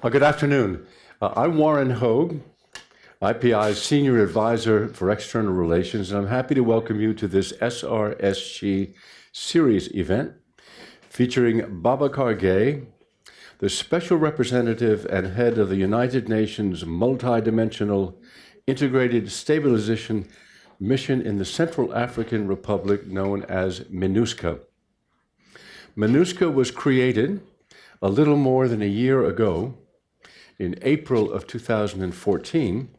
Good afternoon. I'm Warren Hogue, IPI's Senior Advisor for External Relations, and I'm happy to welcome you to this SRSG Series event featuring Babacar Gaye, the Special Representative and Head of the United Nations Multidimensional Integrated Stabilization Mission in the Central African Republic, known as MINUSCA. MINUSCA was created a little more than a year ago. In April of 2014,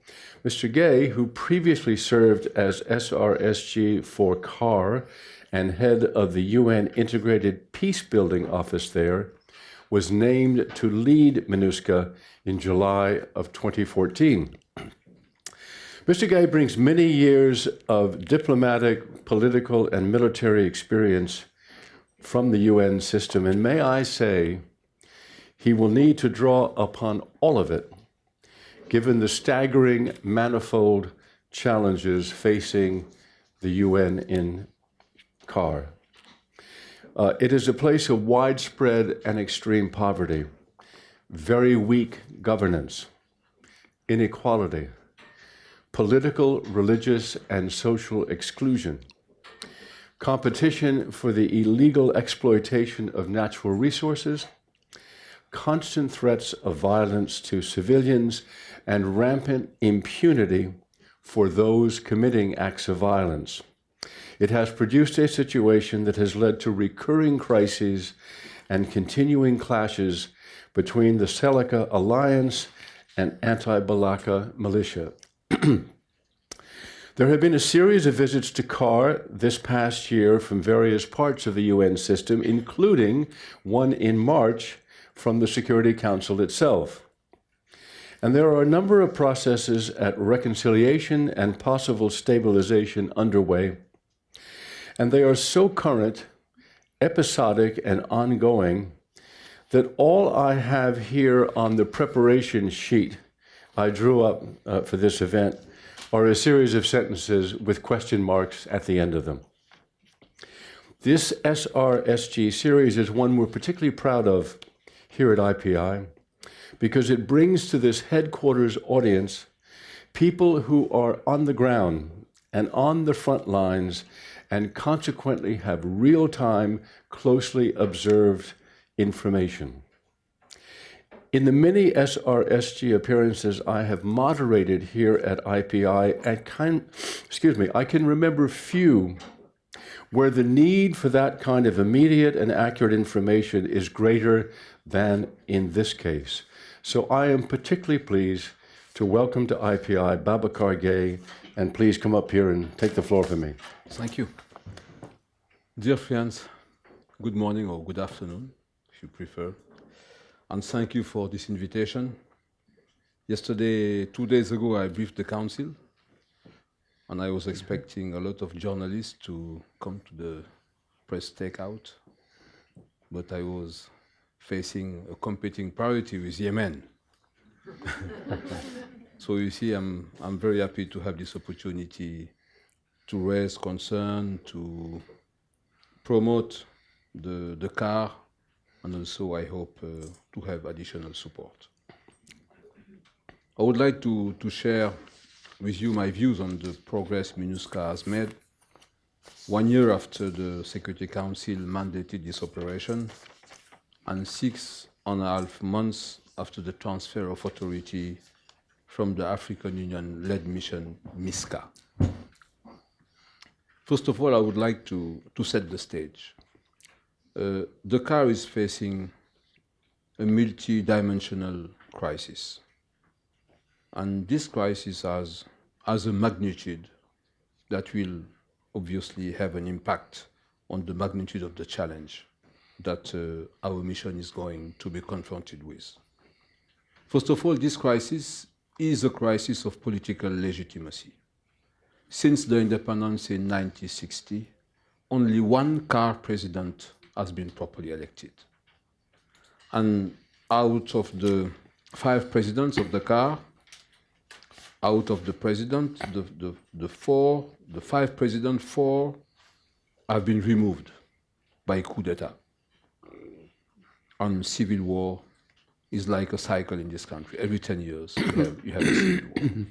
Mr. Gaye, who previously served as SRSG for CAR and head of the UN Integrated Peacebuilding Office there, was named to lead MINUSCA in July of 2014. Mr. Gaye brings many years of diplomatic, political, and military experience from the UN system, and may I say, he will need to draw upon all of it, given the staggering, manifold challenges facing the UN in CAR. It is a place of widespread and extreme poverty, very weak governance, inequality, political, religious, and social exclusion, competition for the illegal exploitation of natural resources, constant threats of violence to civilians, and rampant impunity for those committing acts of violence. It has produced a situation that has led to recurring crises and continuing clashes between the Seleka Alliance and anti-Balaka militia. There have been a series of visits to CAR this past year from various parts of the UN system, including one in March from the Security Council itself. And there are a number of processes at reconciliation and possible stabilization underway, and they are so current, episodic, and ongoing that all I have here on the preparation sheet I drew up for this event are a series of sentences with question marks at the end of them. This SRSG series is one we're particularly proud of here at IPI, because it brings to this headquarters audience people who are on the ground and on the front lines and consequently have real-time, closely observed information. In the many SRSG appearances I have moderated here at IPI, I can remember few where the need for that kind of immediate and accurate information is greater than in this case. So I am particularly pleased to welcome to IPI Babacar Gaye, and please come up here and take the floor for me. Thank you. Dear friends, good morning or good afternoon, if you prefer, and thank you for this invitation. Yesterday, 2 days ago, I briefed the council, and I was expecting a lot of journalists to come to the press takeout, but I was facing a competing priority with Yemen. So you see, I'm very happy to have this opportunity to raise concern, to promote the CAR, and also I hope to have additional support. I would like to share with you my views on the progress MINUSCA has made 1 year after the Security Council mandated this operation, and 6.5 months after the transfer of authority from the African Union-led mission, MISCA. First of all, I would like to set the stage. The CAR is facing a multi-dimensional crisis. And this crisis has a magnitude that will obviously have an impact on the magnitude of the challenge that our mission is going to be confronted with. First of all, this crisis is a crisis of political legitimacy. Since the independence in 1960, only one CAR president has been properly elected. And out of the 5 presidents of the CAR, out of the president, the 5 presidents, 4 have been removed by coup d'etat and civil war is like a cycle in this country. Every 10 years, you have a civil war.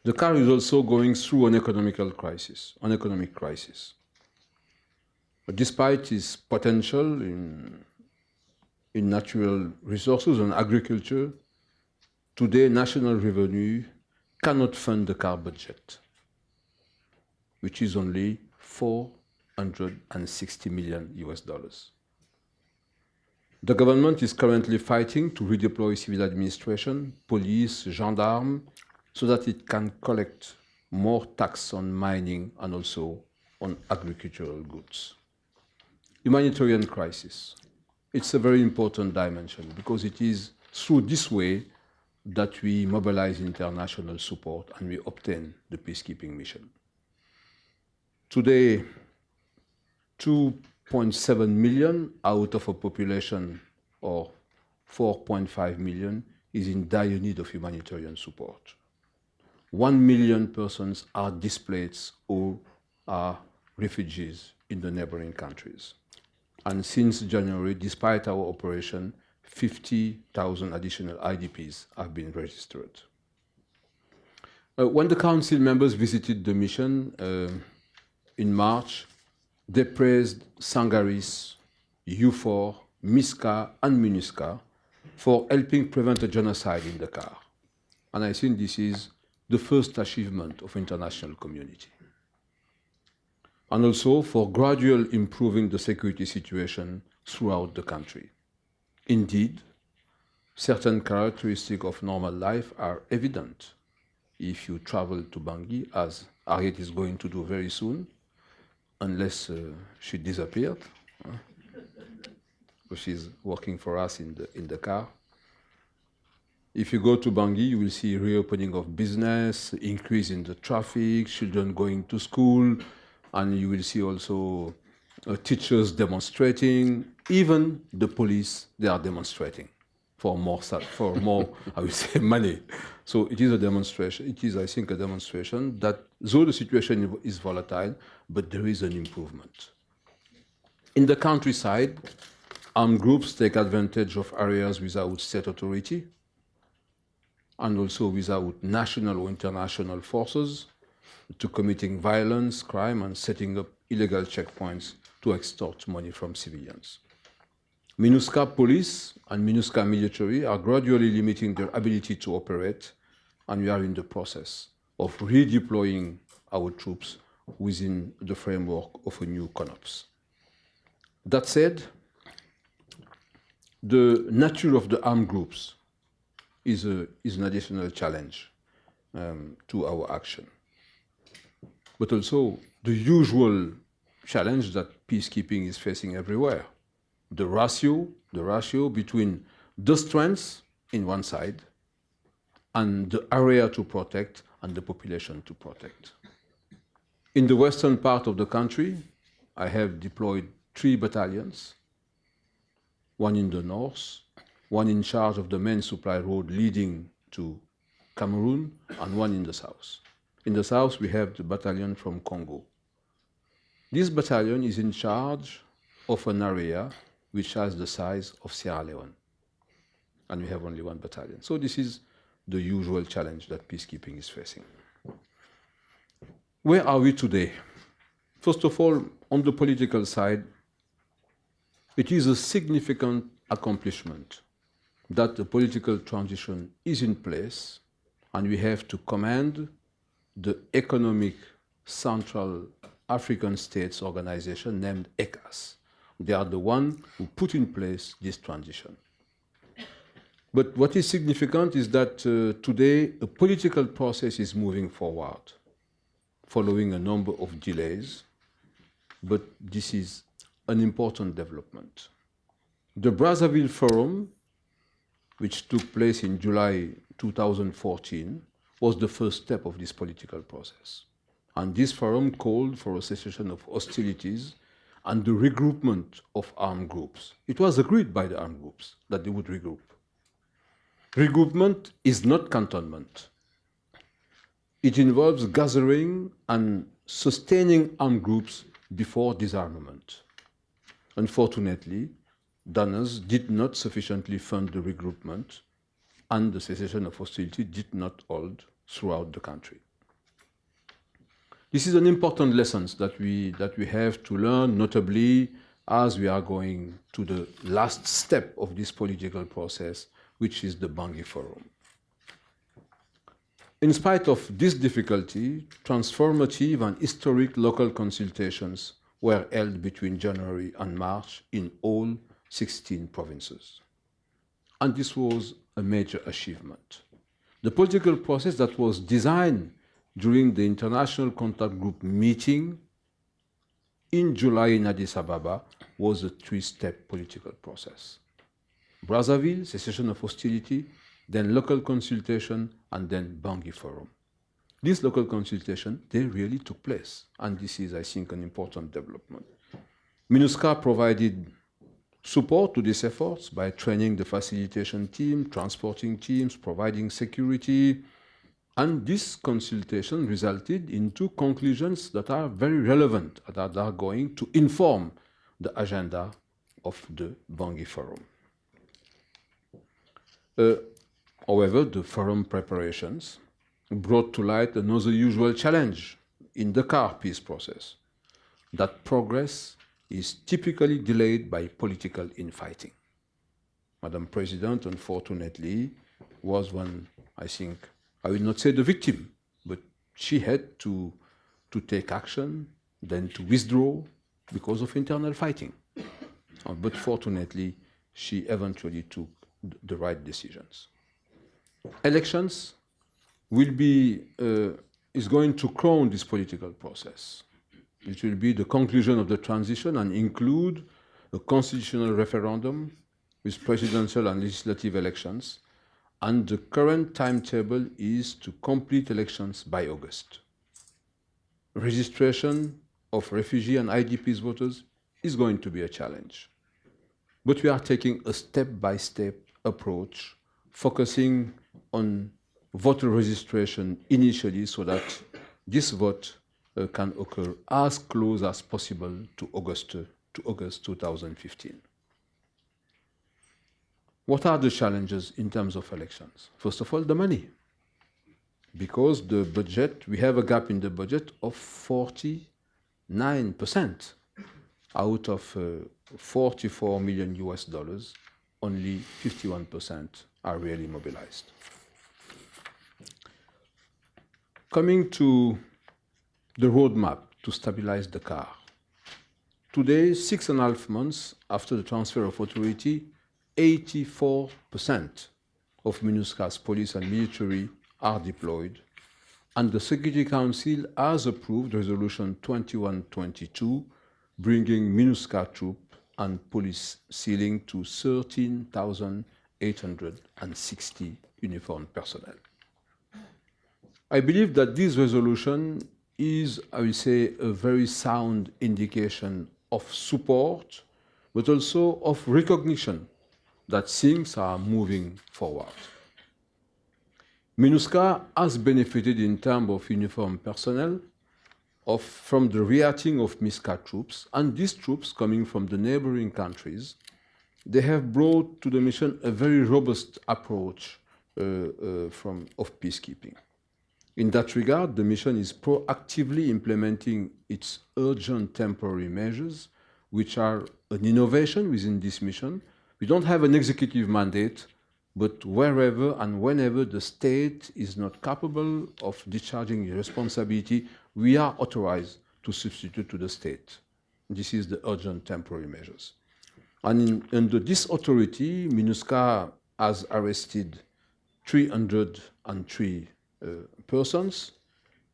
The CAR is also going through an economic crisis. But despite its potential in natural resources and agriculture, today national revenue cannot fund the CAR budget, which is only $460 million US. The government is currently fighting to redeploy civil administration, police, gendarmes, so that it can collect more tax on mining and also on agricultural goods. Humanitarian crisis. It's a very important dimension because it is through this way that we mobilize international support and we obtain the peacekeeping mission. Today, 2.7 million out of a population of 4.5 million is in dire need of humanitarian support. 1 million persons are displaced or are refugees in the neighboring countries. And since January, despite our operation, 50,000 additional IDPs have been registered. When the council members visited the mission in March, they praised Sangaris, UFOR, MINUSCA, and MINUSCA for helping prevent a genocide in the CAR. And I think this is the first achievement of international community. And also for gradually improving the security situation throughout the country. Indeed, certain characteristics of normal life are evident if you travel to Bangui, as Harriet is going to do very soon, unless she disappeared. She's working for us in the car. If you go to Bangui, you will see reopening of business, increase in the traffic, children going to school, and you will see also teachers demonstrating. Even the police, they are demonstrating for more, I would say, money. So it is a demonstration. It is, I think, a demonstration that though the situation is volatile, but there is an improvement. In the countryside, armed groups take advantage of areas without state authority and also without national or international forces to committing violence, crime, and setting up illegal checkpoints to extort money from civilians. MINUSCA police and MINUSCA military are gradually limiting their ability to operate, and we are in the process of redeploying our troops within the framework of a new CONOPS. That said, the nature of the armed groups is an additional challenge to our action. But also the usual challenge that peacekeeping is facing everywhere. The ratio between the strengths in one side and the area to protect and the population to protect. In the western part of the country, I have deployed 3 battalions, one in the north, one in charge of the main supply road leading to Cameroon, and one in the south. In the south, we have the battalion from Congo. This battalion is in charge of an area which has the size of Sierra Leone, and we have only 1 battalion. So this is the usual challenge that peacekeeping is facing. Where are we today? First of all, on the political side, it is a significant accomplishment that the political transition is in place, and we have to commend the Economic Central African States Organization named ECAS. They are the one who put in place this transition. But what is significant is that today a political process is moving forward, following a number of delays, but this is an important development. The Brazzaville Forum, which took place in July 2014, was the first step of this political process. And this forum called for a cessation of hostilities and the regroupment of armed groups. It was agreed by the armed groups that they would regroup. Regroupment is not cantonment. It involves gathering and sustaining armed groups before disarmament. Unfortunately, donors did not sufficiently fund the regroupment, and the cessation of hostility did not hold throughout the country. This is an important lesson that we have to learn, notably as we are going to the last step of this political process, which is the Bangui Forum. In spite of this difficulty, transformative and historic local consultations were held between January and March in all 16 provinces. And this was a major achievement. The political process that was designed during the International Contact Group meeting in July in Addis Ababa was a three-step political process. Brazzaville, cessation of hostility, then local consultation, and then Bangui Forum. This local consultation, they really took place, and this is, I think, an important development. MINUSCA provided support to these efforts by training the facilitation team, transporting teams, providing security, and this consultation resulted in two conclusions that are very relevant, that are going to inform the agenda of the Bangui Forum. However, the forum preparations brought to light another usual challenge in the CAR peace process, that progress is typically delayed by political infighting. Madam President, unfortunately, was one, I think, I will not say the victim, but she had to take action, then to withdraw because of internal fighting. But fortunately, she eventually took the right decisions. Elections is going to crown this political process. It will be the conclusion of the transition and include a constitutional referendum with presidential and legislative elections, and the current timetable is to complete elections by August. Registration of refugee and IDPs voters is going to be a challenge. But we are taking a step-by-step approach, focusing on voter registration initially so that this vote can occur as close as possible to August 2015. What are the challenges in terms of elections? First of all, the money. Because the budget, we have a gap in the budget of 49%. Out of 44 million US dollars, only 51% are really mobilized. Coming to the roadmap to stabilize the CAR. Today, 6.5 months after the transfer of authority, 84% of MINUSCA's police and military are deployed, and the Security Council has approved Resolution 2122, bringing MINUSCA troop and police ceiling to 13,860 uniformed personnel. I believe that this resolution is, I will say, a very sound indication of support, but also of recognition that things are moving forward. MINUSCA has benefited in terms of uniformed personnel from the reacting of MISCA troops, and these troops coming from the neighboring countries, they have brought to the mission a very robust approach of peacekeeping. In that regard, the mission is proactively implementing its urgent temporary measures, which are an innovation within this mission. We don't have an executive mandate, but wherever and whenever the state is not capable of discharging its responsibility, we are authorized to substitute to the state. This is the urgent temporary measures. And under this authority, MINUSCA has arrested 303 persons,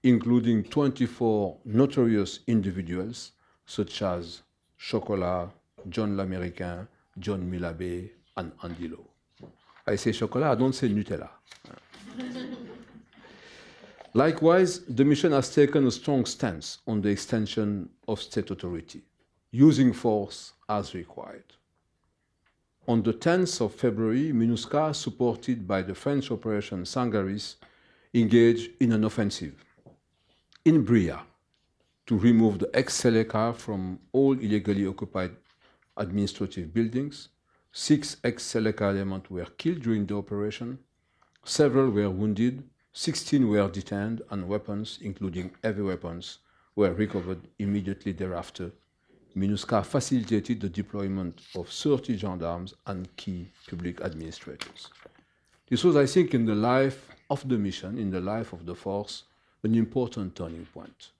including 24 notorious individuals, such as Chocolat, John l'Américain, John Milabé, and Andy Lo. I say Chocolat, I don't say Nutella. Likewise, the mission has taken a strong stance on the extension of state authority, using force as required. On the 10th of February, MINUSCA, supported by the French Operation Sangaris, engaged in an offensive in Bria to remove the ex-Seleka from all illegally occupied administrative buildings, 6 ex-Seleka elements were killed during the operation, several were wounded, 16 were detained, and weapons, including heavy weapons, were recovered immediately thereafter. MINUSCA facilitated the deployment of 30 gendarmes and key public administrators. This was, I think, in the life of the mission, in the life of the force, an important turning point.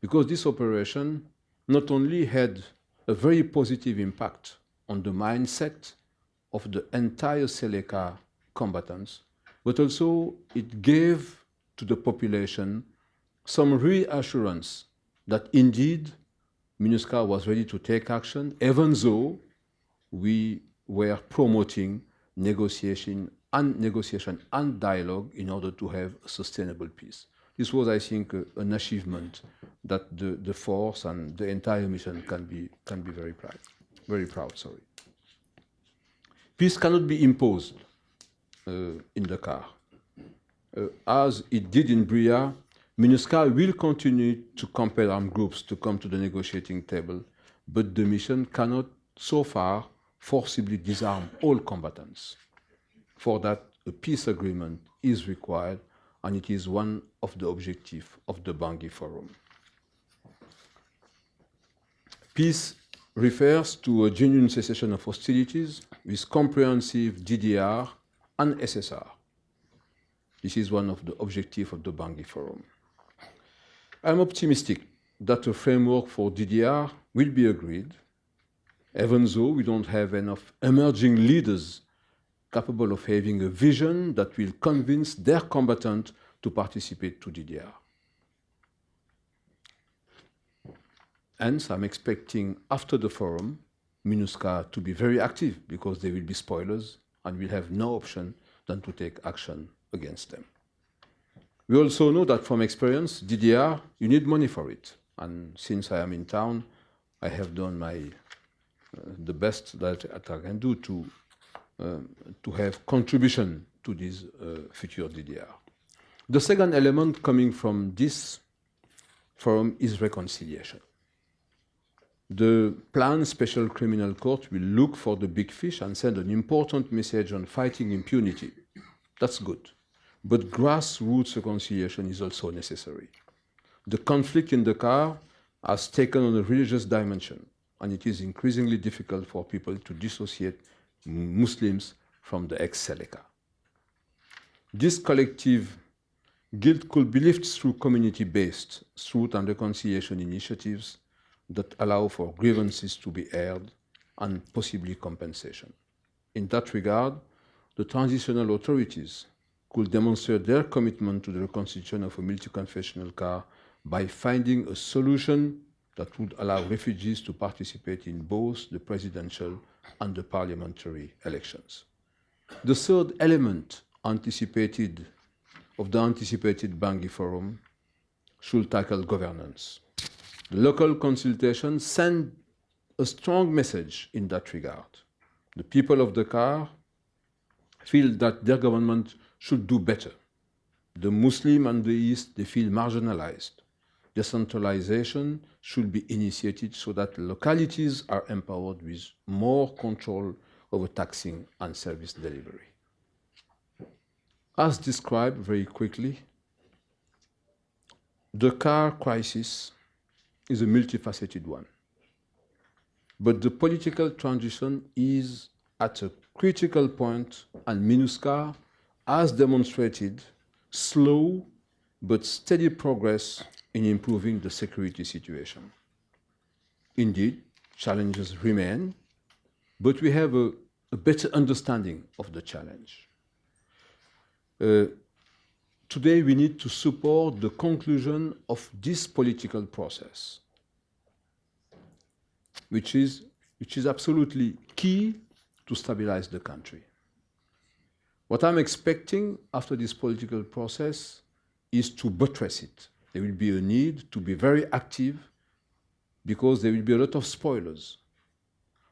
Because this operation not only had a very positive impact on the mindset of the entire Seleka combatants, but also it gave to the population some reassurance that indeed MINUSCA was ready to take action, even though we were promoting negotiation and dialogue in order to have a sustainable peace. This was, I think, an achievement that the force and the entire mission can be very proud. Peace cannot be imposed in the car. As it did in Bria, MINUSCA will continue to compel armed groups to come to the negotiating table, but the mission cannot so far forcibly disarm all combatants. For that, a peace agreement is required, and it is one of the objectives of the Bangui Forum. Peace refers to a genuine cessation of hostilities with comprehensive DDR and SSR. This is one of the objectives of the Bangui Forum. I'm optimistic that a framework for DDR will be agreed, even though we don't have enough emerging leaders capable of having a vision that will convince their combatants to participate to DDR. Hence, I'm expecting after the forum, MINUSCA to be very active because they will be spoilers and will have no option than to take action against them. We also know that from experience, DDR, you need money for it. And since I am in town, I have done the best that I can do to have contribution to this future DDR. The second element coming from this forum is reconciliation. The planned special criminal court will look for the big fish and send an important message on fighting impunity. That's good. But grassroots reconciliation is also necessary. The conflict in the car has taken on a religious dimension, and it is increasingly difficult for people to dissociate Muslims from the ex-Seleka. This collective guilt could be lifted through community-based truth and reconciliation initiatives that allow for grievances to be aired and possibly compensation. In that regard, the transitional authorities could demonstrate their commitment to the reconstitution of a multi-confessional car by finding a solution that would allow refugees to participate in both the presidential and the parliamentary elections. The third element of the anticipated Bangui Forum should tackle governance. The local consultation sent a strong message in that regard. The people of the car feel that their government should do better. The Muslim and the East, they feel marginalized. Decentralization should be initiated so that localities are empowered with more control over taxing and service delivery. As described very quickly, the car crisis is a multifaceted one. But the political transition is at a critical point, and MINUSCA has demonstrated slow but steady progress in improving the security situation. Indeed, challenges remain, but we have a better understanding of the challenge. Today, we need to support the conclusion of this political process, which is absolutely key to stabilize the country. What I'm expecting after this political process is to buttress it. There will be a need to be very active because there will be a lot of spoilers.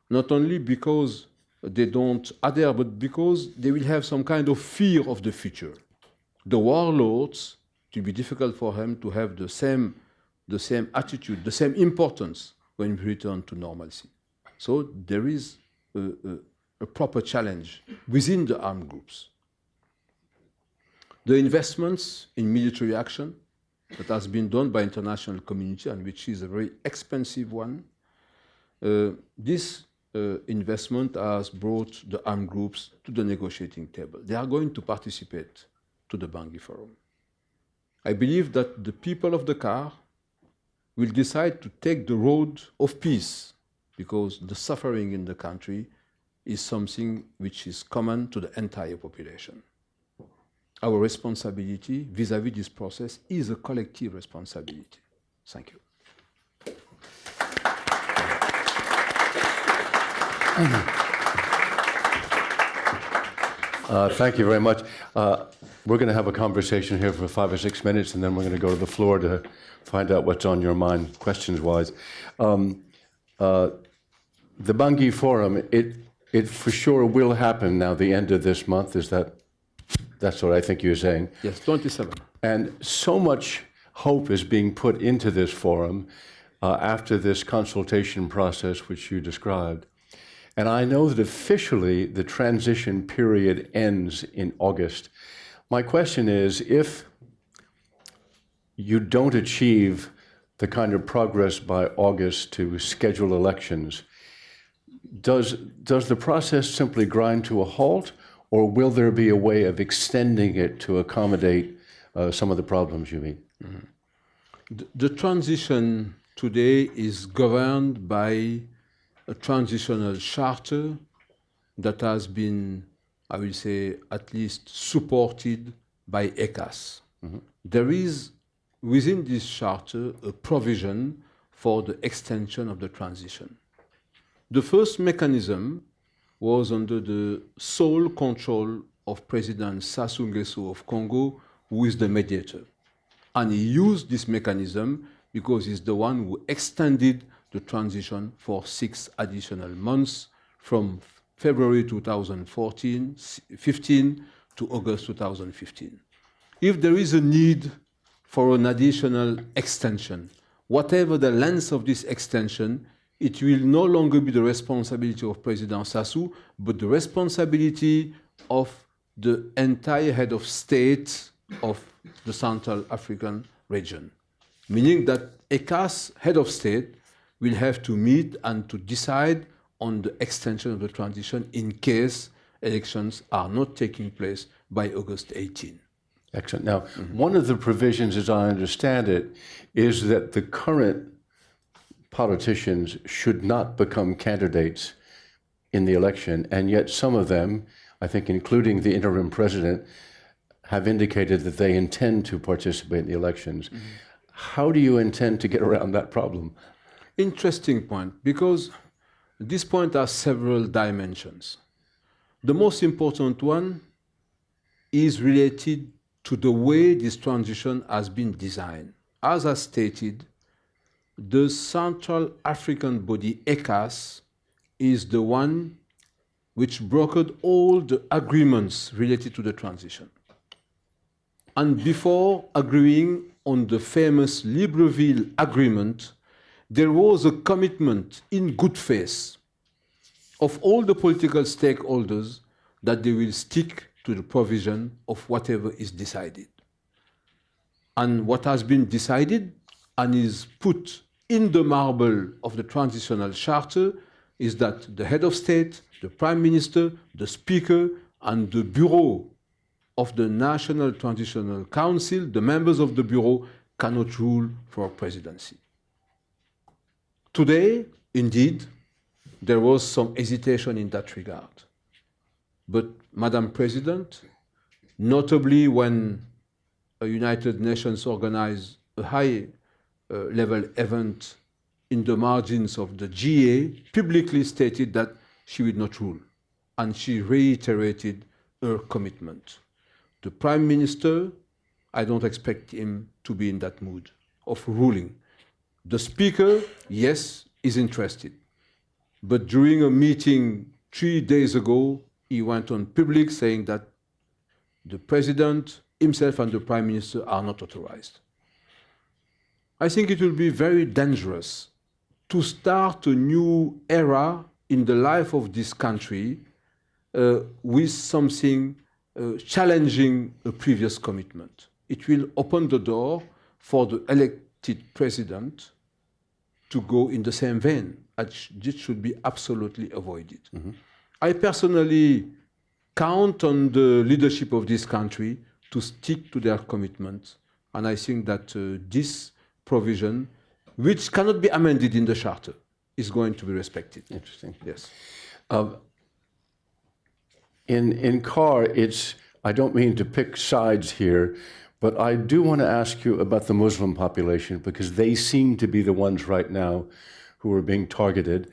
Not only because they don't adhere, but because they will have some kind of fear of the future. The warlords, it will be difficult for them to have the same attitude, the same importance when we return to normalcy. So there is a a proper challenge within the armed groups. The investments in military action that has been done by international community and which is a very expensive one, this investment has brought the armed groups to the negotiating table. They are going to participate to the Bangui Forum. I believe that the people of Dakar will decide to take the road of peace because the suffering in the country is something which is common to the entire population. Our responsibility vis-à-vis this process is a collective responsibility. Thank you. Thank you very much. We're going to have a conversation here for 5 or 6 minutes, and then we're going to go to the floor to find out what's on your mind, questions-wise. The Bangui Forum, it for sure will happen now, the end of this month. That's what I think you're saying? Yes, 27. And so much hope is being put into this forum after this consultation process which you described. And I know that officially the transition period ends in August. My question is, if you don't achieve the kind of progress by August to schedule elections, does the process simply grind to a halt, or will there be a way of extending it to accommodate some of the problems you meet? Mm-hmm. The transition today is governed by a transitional charter that has been, I will say, at least supported by ECAS. Mm-hmm. There is, within this charter, a provision for the extension of the transition. The first mechanism was under the sole control of President Sassou Nguesso of Congo, who is the mediator. And he used this mechanism because he's the one who extended the transition for 6 additional months from February 2015 to August 2015. If there is a need for an additional extension, whatever the length of this extension, it will no longer be the responsibility of President Sassou, but the responsibility of the entire head of state of the Central African region. Meaning that ECAS head of state will have to meet and to decide on the extension of the transition in case elections are not taking place by August 18. Excellent. Now, one of the provisions, as I understand it, is that the current politicians should not become candidates in the election, and yet some of them, I think including the interim president, have indicated that they intend to participate in the elections. Mm-hmm. How do you intend to get around that problem? Interesting point, because this point has several dimensions. The most important one is related to the way this transition has been designed. As I stated, the Central African body, ECAS, is the one which brokered all the agreements related to the transition. And before agreeing on the famous Libreville Agreement, there was a commitment in good faith of all the political stakeholders that they will stick to the provision of whatever is decided. And what has been decided and is put in the marble of the transitional charter is that the head of state, the prime minister, the speaker, and the bureau of the National Transitional Council, the members of the bureau, cannot rule for presidency. Today, indeed, there was some hesitation in that regard. But, Madam President, notably when a United Nations organized a high-level event in the margins of the GA, publicly stated that she would not rule, and she reiterated her commitment. The Prime Minister, I don't expect him to be in that mood of ruling. The Speaker, yes, is interested. But during a meeting 3 days ago, he went on public saying that the President himself and the Prime Minister are not authorized. I think it will be very dangerous to start a new era in the life of this country with something challenging a previous commitment. It will open the door for the elected president to go in the same vein. This should be absolutely avoided. Mm-hmm. I personally count on the leadership of this country to stick to their commitments, and I think that this provision, which cannot be amended in the Charter, is going to be respected. Interesting. Yes. In CAR, I don't mean to pick sides here, but I do want to ask you about the Muslim population, because they seem to be the ones right now who are being targeted,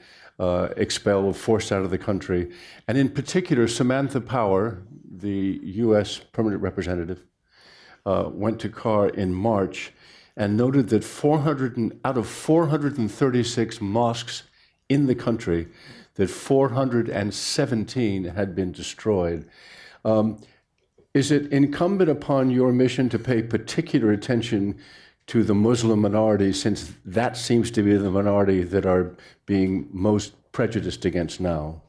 expelled, forced out of the country. And in particular, Samantha Power, the U.S. permanent representative, went to CAR in March and noted that out of 436 mosques in the country, that 417 had been destroyed. Is it incumbent upon your mission to pay particular attention to the Muslim minority, since that seems to be the minority that are being most prejudiced against now?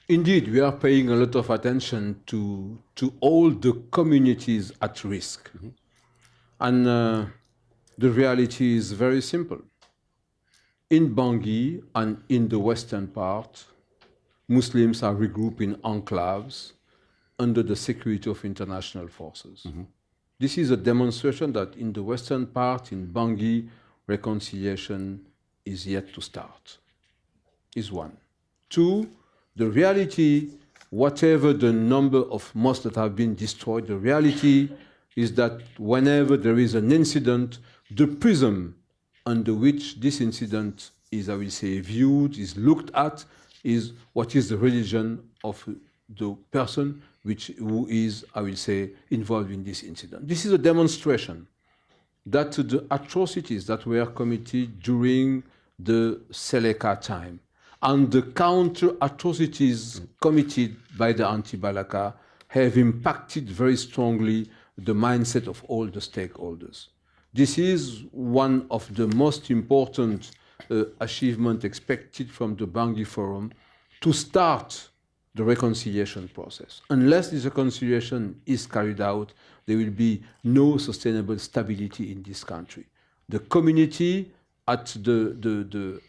Indeed, we are paying a lot of attention to all the communities at risk. Mm-hmm. And the reality is very simple. In Bangui and in the western part, Muslims are regrouped in enclaves under the security of international forces. Mm-hmm. This is a demonstration that in the western part, in Bangui, reconciliation is yet to start, is one. Two, the reality, whatever the number of mosques that have been destroyed, the reality is that whenever there is an incident, the prism under which this incident is, I will say, viewed, is looked at, is what is the religion of the person who is, I will say, involved in this incident. This is a demonstration that the atrocities that were committed during the Seleka time and the counter-atrocities committed by the anti-Balaka have impacted very strongly the mindset of all the stakeholders. This is one of the most important achievements expected from the Bangui Forum to start the reconciliation process. Unless this reconciliation is carried out, there will be no sustainable stability in this country. The community at the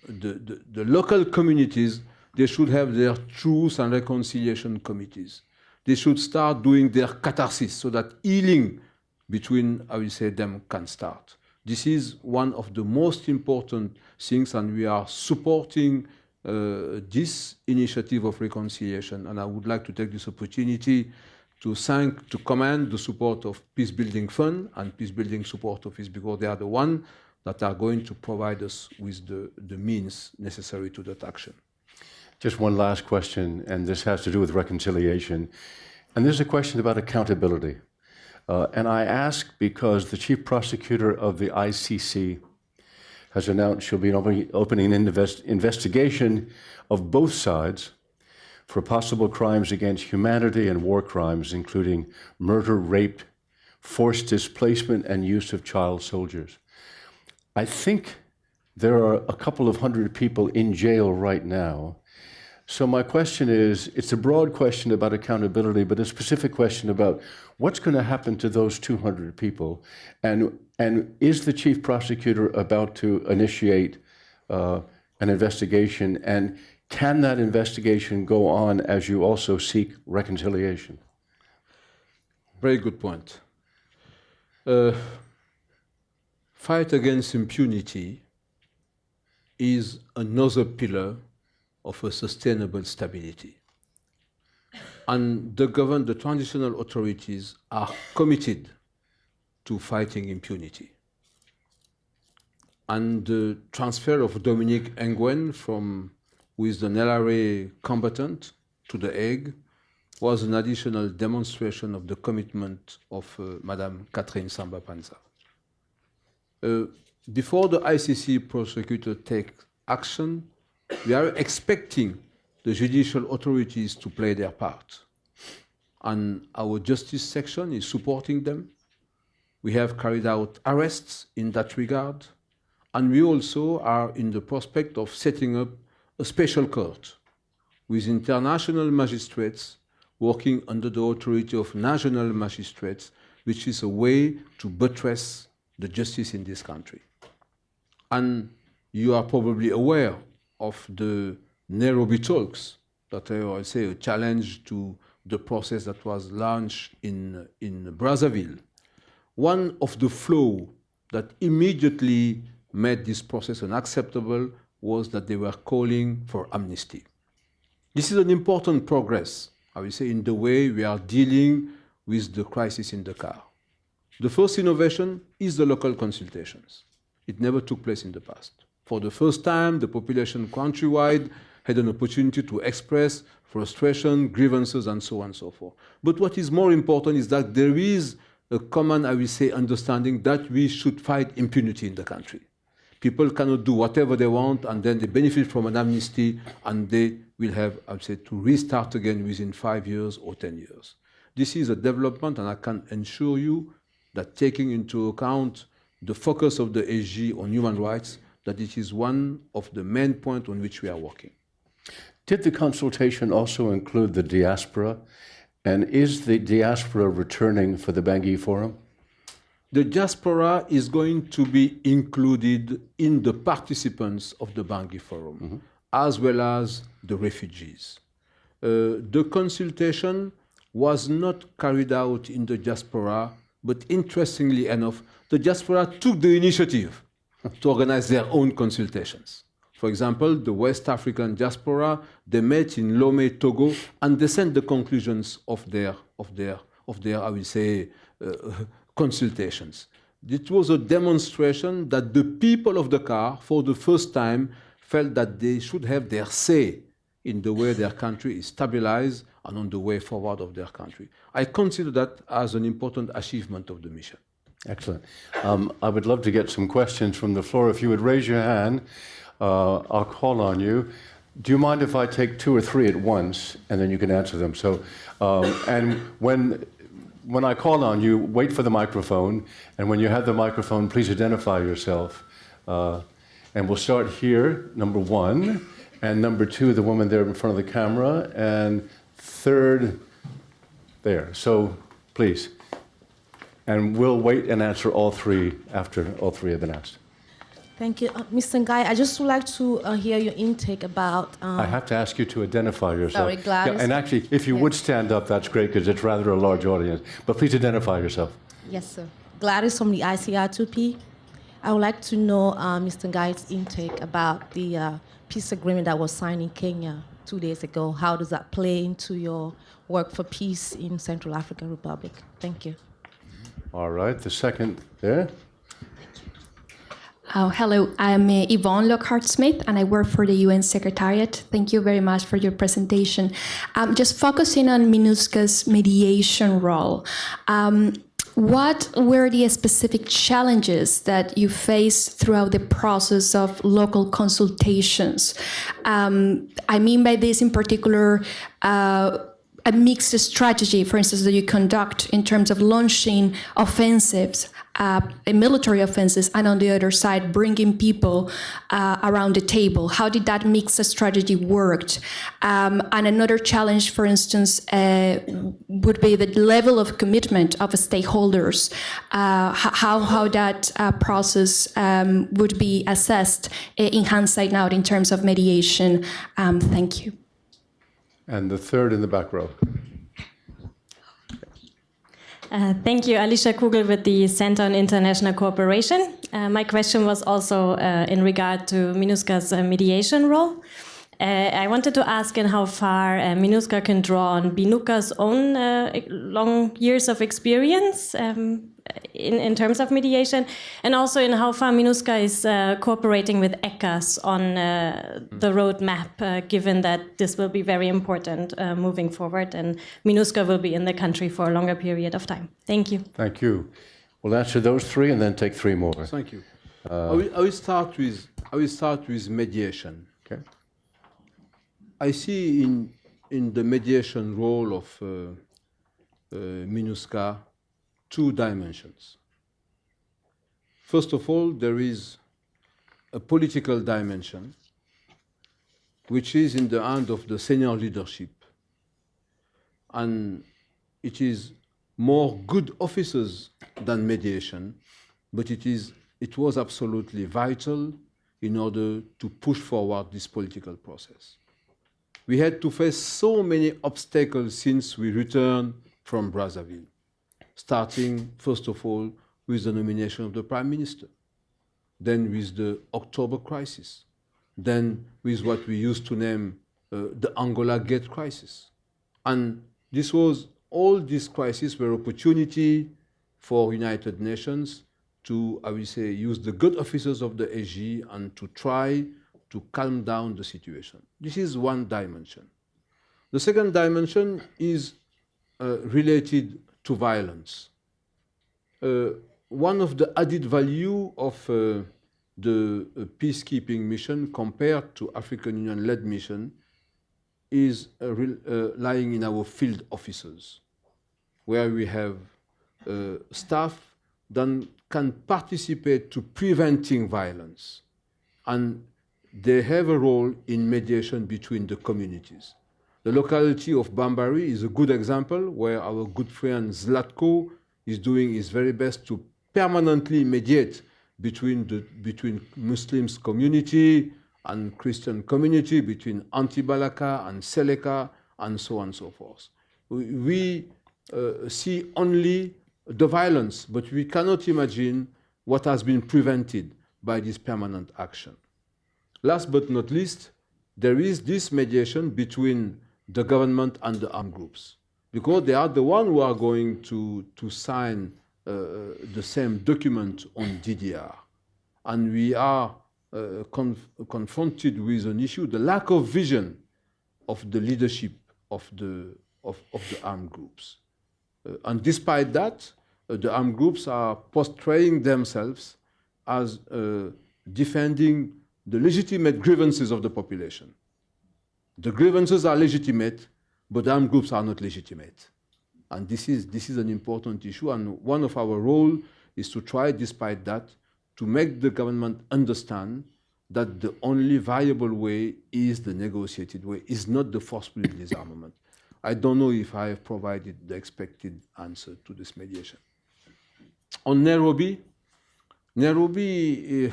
local communities, they should have their truth and reconciliation committees. They should start doing their catharsis so that healing between, I will say, them can start. This is one of the most important things, and we are supporting this initiative of reconciliation. And I would like to take this opportunity to commend the support of Peace Building Fund and Peace Building Support Office, because they are the ones that are going to provide us with the means necessary to that action. Just one last question, and this has to do with reconciliation. And this is a question about accountability. And I ask because the chief prosecutor of the ICC has announced she'll be opening an investigation of both sides for possible crimes against humanity and war crimes, including murder, rape, forced displacement, and use of child soldiers. I think there are a couple of hundred people in jail right now. So my question is, it's a broad question about accountability, but a specific question about what's going to happen to those 200 people, and is the chief prosecutor about to initiate an investigation, and can that investigation go on as you also seek reconciliation? Very good point. Fight against impunity is another pillar of a sustainable stability. And the transitional authorities are committed to fighting impunity. And the transfer of Dominique Nguyen who is the LRA combatant, to The Hague was an additional demonstration of the commitment of Madame Catherine Samba-Panza. Before the ICC prosecutor takes action, we are expecting the judicial authorities to play their part. And our justice section is supporting them. We have carried out arrests in that regard. And we also are in the prospect of setting up a special court with international magistrates working under the authority of national magistrates, which is a way to buttress the justice in this country. And you are probably aware of the Nairobi talks that are, I say, a challenge to the process that was launched in Brazzaville. One of the flaws that immediately made this process unacceptable was that they were calling for amnesty. This is an important progress, I will say, in the way we are dealing with the crisis in Dakar. The first innovation is the local consultations. It never took place in the past. For the first time, the population countrywide had an opportunity to express frustration, grievances, and so on and so forth. But what is more important is that there is a common, I will say, understanding that we should fight impunity in the country. People cannot do whatever they want, and then they benefit from an amnesty, and they will have, I would say, to restart again within 5 years or 10 years. This is a development, and I can assure you that taking into account the focus of the SG on human rights, that it is one of the main points on which we are working. Did the consultation also include the diaspora? And is the diaspora returning for the Bangui Forum? The diaspora is going to be included in the participants of the Bangui Forum, as well as the refugees. The consultation was not carried out in the diaspora, but interestingly enough, the diaspora took the initiative to organize their own consultations. For example, the West African diaspora, they met in Lomé, Togo, and they sent the conclusions of their I will say, consultations. It was a demonstration that the people of Dakar, for the first time, felt that they should have their say in the way their country is stabilized and on the way forward of their country. I consider that as an important achievement of the mission. Excellent. I would love to get some questions from the floor. If you would raise your hand, I'll call on you. Do you mind if I take 2 or 3 at once, and then you can answer them? So, and when I call on you, wait for the microphone, and when you have the microphone, please identify yourself. And we'll start here, number 1, and number 2, the woman there in front of the camera, and 3rd there. So, please. And we'll wait and answer all 3 after all 3 have been asked. Thank you. Mr. Gaye, I just would like to hear your intake about... I have to ask you to identify yourself. Sorry, Gladys. Yeah, and actually, if you would stand up, that's great, because it's rather a large audience. But please identify yourself. Yes, sir. Gladys from the ICR2P. I would like to know Mr. Gaye's intake about the peace agreement that was signed in Kenya 2 days ago. How does that play into your work for peace in Central African Republic? Thank you. All right, the second there. Hello, I'm Yvonne Lockhart-Smith, and I work for the UN Secretariat. Thank you very much for your presentation. Just focusing on MINUSCA's mediation role. What were the specific challenges that you faced throughout the process of local consultations? I mean by this in particular, a mixed strategy, for instance, that you conduct in terms of launching offensives, military offenses, and on the other side, bringing people around the table. How did that mixed strategy work? And another challenge, for instance, would be the level of commitment of stakeholders, how that process would be assessed in hindsight now in terms of mediation. Thank you. And the 3rd in the back row. Thank you, Alicia Kugel with the Center on International Cooperation. My question was also in regard to MINUSCA's mediation role. I wanted to ask in how far MINUSCA can draw on BINUCA's own long years of experience in terms of mediation, and also in how far MINUSCA is cooperating with ECAS on the roadmap, given that this will be very important moving forward, and MINUSCA will be in the country for a longer period of time. Thank you. Thank you. We'll answer those 3 and then take 3 more. Thank you. I will start with mediation. Okay. I see in the mediation role of MINUSCA 2 dimensions. First of all, there is a political dimension, which is in the hand of the senior leadership. and it is more good officers than mediation, but it was absolutely vital in order to push forward this political process. We had to face so many obstacles since we returned from Brazzaville, starting, first of all, with the nomination of the Prime Minister, then with the October crisis, then with what we used to name the Angola Gate crisis. And all these crises were opportunity for United Nations to, I will say, use the good officers of the SG and to try to calm down the situation. This is one dimension. The second dimension is related to violence. One of the added value of the peacekeeping mission compared to African Union-led mission is lying in our field officers, where we have staff that can participate to preventing violence. And they have a role in mediation between the communities. The locality of Bambari is a good example where our good friend Zlatko is doing his very best to permanently mediate between Muslims community and Christian community, between Anti-Balaka and Seleka, and so on and so forth. We see only the violence, but we cannot imagine what has been prevented by this permanent action. Last but not least, there is this mediation between the government and the armed groups, because they are the ones who are going to sign the same document on DDR. And we are confronted with an issue, the lack of vision of the leadership of the armed groups. And despite that, the armed groups are portraying themselves as defending the legitimate grievances of the population. The grievances are legitimate, but the armed groups are not legitimate. And this is an important issue, and one of our roles is to try, despite that, to make the government understand that the only viable way is the negotiated way, is not the forceful disarmament. I don't know if I have provided the expected answer to this mediation. On Nairobi, you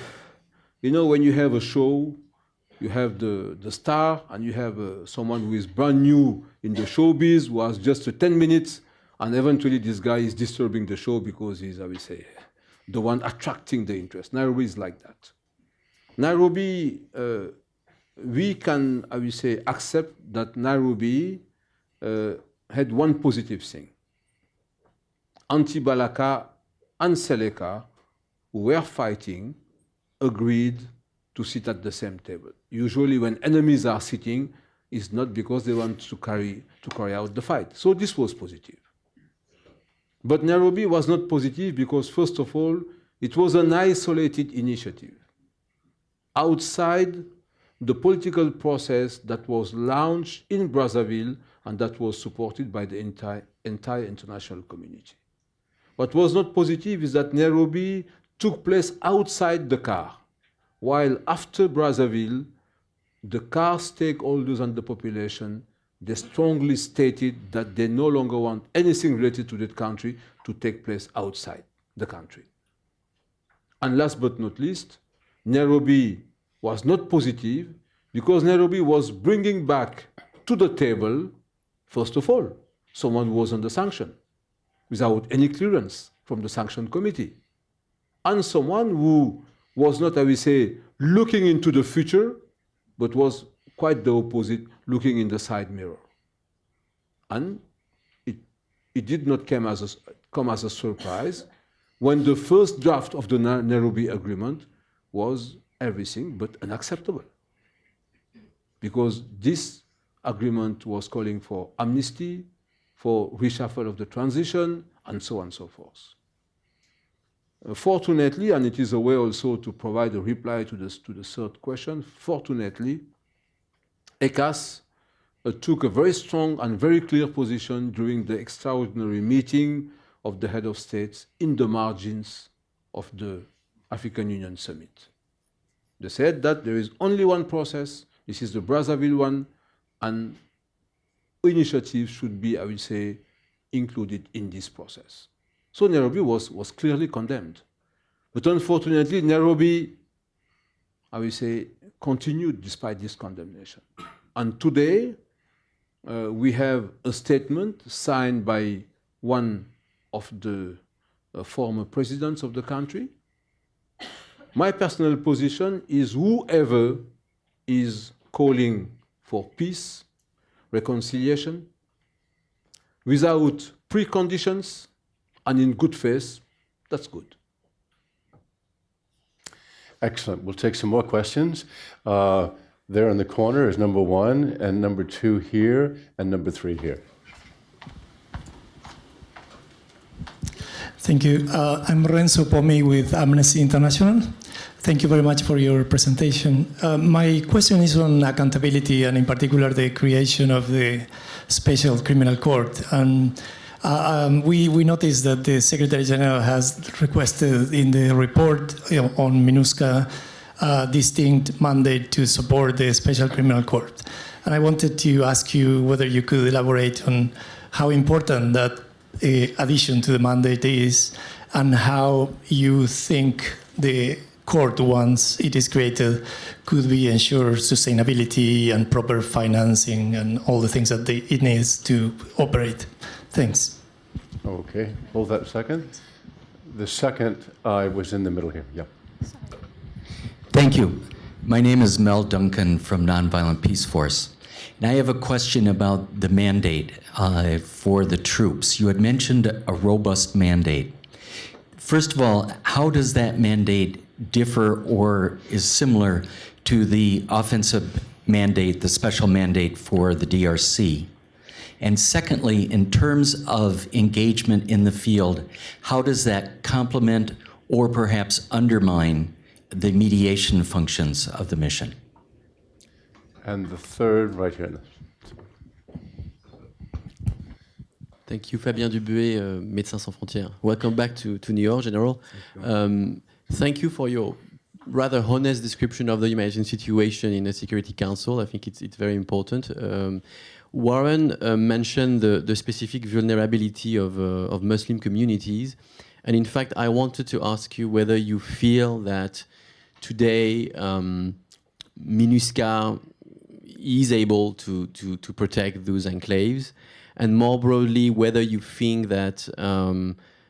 know, when you have a show, you have the star, and you have someone who is brand new in the showbiz, who has just 10 minutes, and eventually this guy is disturbing the show because he's, I will say, the one attracting the interest. Nairobi is like that. Nairobi, we can, I will say, accept that Nairobi had one positive thing. Anti-Balaka and Seleka, who were fighting, agreed to sit at the same table. Usually when enemies are sitting, it's not because they want to carry out the fight. So this was positive. But Nairobi was not positive because, first of all, it was an isolated initiative outside the political process that was launched in Brazzaville and that was supported by the entire international community. What was not positive is that Nairobi took place outside the CAR, while after Brazzaville, the CAR stakeholders and the population, they strongly stated that they no longer want anything related to that country to take place outside the country. And last but not least, Nairobi was not positive because Nairobi was bringing back to the table, first of all, someone who was under sanction without any clearance from the sanction committee, and someone who was not, I will say, looking into the future, but was quite the opposite, looking in the side mirror. And it did not come as a surprise when the first draft of the Nairobi Agreement was everything but unacceptable. Because this agreement was calling for amnesty, for reshuffle of the transition, and so on and so forth. Fortunately, and it is a way also to provide a reply to the third question, fortunately, ECAS took a very strong and very clear position during the extraordinary meeting of the head of states in the margins of the African Union Summit. They said that there is only one process, this is the Brazzaville one, and initiatives should be, I would say, included in this process. So Nairobi was clearly condemned. But unfortunately, Nairobi, I will say, continued despite this condemnation. And today, we have a statement signed by one of the former presidents of the country. My personal position is whoever is calling for peace, reconciliation, without preconditions and in good faith, that's good. Excellent. We'll take some more questions. There in the corner is number 1, and number 2 here, and number 3 here. Thank you. I'm Renzo Pomi with Amnesty International. Thank you very much for your presentation. My question is on accountability, and in particular the creation of the Special Criminal Court. And we noticed that the Secretary General has requested in the report on MINUSCA a distinct mandate to support the Special Criminal Court. And I wanted to ask you whether you could elaborate on how important that addition to the mandate is, and how you think the court, once it is created, could be ensure sustainability and proper financing and all the things that it needs to operate. Thanks. Okay, hold that a second. The second was in the middle here. Yep. Thank you. My name is Mel Duncan from Nonviolent Peace Force. And I have a question about the mandate for the troops. You had mentioned a robust mandate. First of all, how does that mandate differ or is similar to the offensive mandate, the special mandate for the DRC? And secondly, in terms of engagement in the field, how does that complement or perhaps undermine the mediation functions of the mission? And the third right here. Thank you, Fabien Dubuet, Médecins Sans Frontières. Welcome back to New York, General. Thank you for your rather honest description of the humanitarian situation in the Security Council. I think it's very important. Warren mentioned the specific vulnerability of Muslim communities. And in fact, I wanted to ask you whether you feel that today MINUSCA is able to protect those enclaves, and more broadly, whether you think that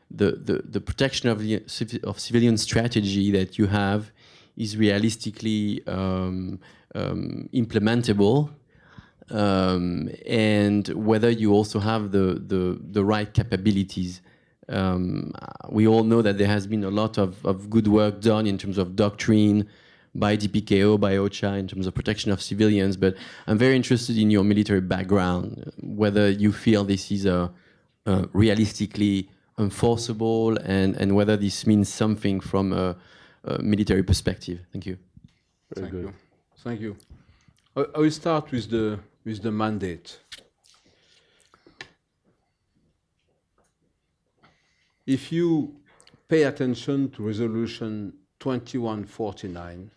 the protection of civilian strategy that you have is realistically implementable, and whether you also have the right capabilities. We all know that there has been a lot of good work done in terms of doctrine by DPKO, by OCHA, in terms of protection of civilians, but I'm very interested in your military background, whether you feel this is realistically enforceable, and whether this means something from a military perspective. Thank you. Very good. Thank you. I will start with the mandate. If you pay attention to Resolution 2149,